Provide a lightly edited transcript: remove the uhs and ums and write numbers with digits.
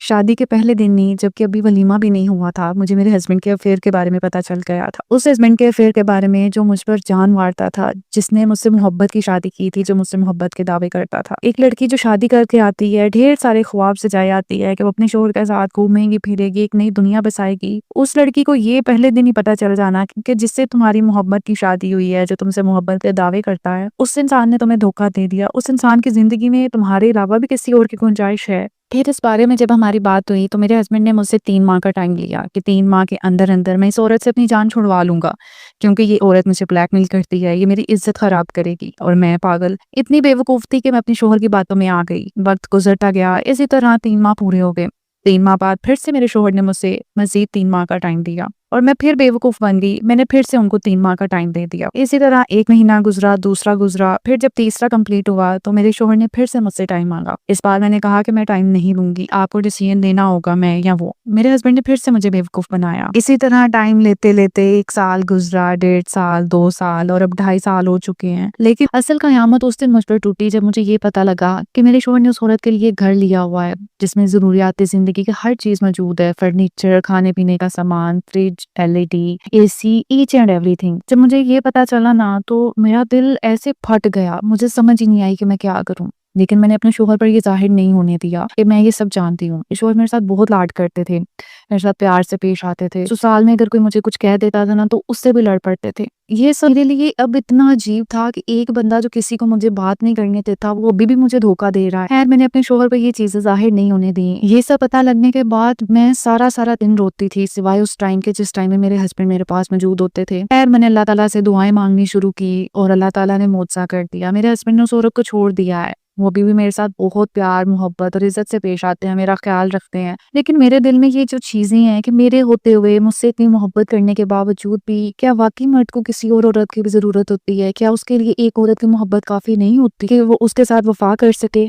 शादी के पहले दिन ही, जबकि अभी वलीमा भी नहीं हुआ था, मुझे मेरे हस्बैंड के अफेयर के बारे में पता चल गया था। उस हस्बैंड के अफेयर के बारे में जो मुझ पर जान मारता था, जिसने मुझसे मोहब्बत की शादी की थी, जो मुझसे मोहब्बत के दावे करता था। एक लड़की जो शादी करके आती है, ढेर सारे ख्वाब सजाए आती है कि वो अपने शोहर के साथ घूमेगी फिरेगी, एक नई दुनिया बसाएगी। उस लड़की को ये पहले दिन ही पता चल जाना कि जिससे तुम्हारी मोहब्बत की शादी हुई है, जो तुमसे मोहब्बत के दावे करता है, उस इंसान ने तुम्हें धोखा दे दिया। उस इंसान की जिंदगी में तुम्हारे अलावा भी किसी और की गुंजाइश है। फिर इस बारे में जब हमारी बात हुई तो मेरे हस्बैंड ने मुझसे 3 माह का टाइम लिया कि 3 माह के अंदर अंदर मैं इस औरत से अपनी जान छुड़वा लूंगा, क्योंकि ये औरत मुझे ब्लैकमेल करती है, ये मेरी इज्जत खराब करेगी। और मैं पागल इतनी बेवकूफ थी कि मैं अपने शोहर की बातों में आ गई। वक्त गुजरता गया, इसी तरह 3 माह पूरे हो गए। 3 माह बाद फिर से मेरे शोहर ने मुझसे मजीद 3 माह का टाइम दिया और मैं फिर बेवकूफ बन गई। मैंने फिर से उनको 3 माह का टाइम दे दिया। इसी तरह 1 महीना गुजरा, दूसरा गुजरा, फिर जब तीसरा कंप्लीट हुआ तो मेरे शोहर ने फिर से मुझसे टाइम मांगा। इस बार मैंने कहा कि मैं टाइम नहीं लूंगी, आपको डिसीजन लेना होगा, मैं या वो। मेरे हस्बैंड ने फिर से मुझे बेवकूफ बनाया। इसी तरह टाइम लेते लेते 1 साल गुजरा, 1.5 साल, 2 साल और अब 2.5 साल हो चुके हैं। लेकिन असल कयामत उस दिन मुझ पर टूटी जब मुझे ये पता लगा कि मेरे शोहर ने उस औरत के लिए घर लिया हुआ है, जिसमें जरूरियात जिंदगी की हर चीज मौजूद है। फर्नीचर, खाने पीने का सामान, fridge, LED, AC, each and everything. जब मुझे ये पता चला ना तो मेरा दिल ऐसे फट गया, मुझे समझ ही नहीं आई कि मैं क्या करूं। लेकिन मैंने अपने शोहर पर ये जाहिर नहीं होने दिया कि मैं ये सब जानती हूँ। शोहर मेरे साथ बहुत लाड करते थे, मेरे साथ प्यार से पेश आते थे। ससुराल में अगर कोई मुझे कुछ कह देता था ना तो उससे भी लड़ पड़ते थे। ये सब मेरे लिए अब इतना अजीब था कि एक बंदा जो किसी को मुझे बात नहीं करने देता, वो अभी भी मुझे धोखा दे रहा है। खैर मैंने अपने शोहर पर ये चीजें जाहिर नहीं होने दी। ये सब पता लगने के बाद मैं सारा सारा दिन रोती थी, सिवाय उस टाइम के जिस टाइम में मेरे हस्बैंड मेरे पास मौजूद होते थे। खैर मैंने अल्लाह ताला से दुआएं मांगनी शुरू की और अल्लाह ताला ने मुआवजा कर दिया। मेरे हस्बैंड ने उस औरत को छोड़ दिया है। वो अभी भी मेरे साथ बहुत प्यार, मोहब्बत और इज्जत से पेश आते हैं, मेरा ख्याल रखते हैं। लेकिन मेरे दिल में ये जो चीजें हैं कि मेरे होते हुए मुझसे इतनी मोहब्बत करने के बावजूद भी क्या वाकई मर्द को किसी और औरत की भी जरूरत होती है? क्या उसके लिए एक औरत की मोहब्बत काफी नहीं होती कि वो उसके साथ वफा कर सके?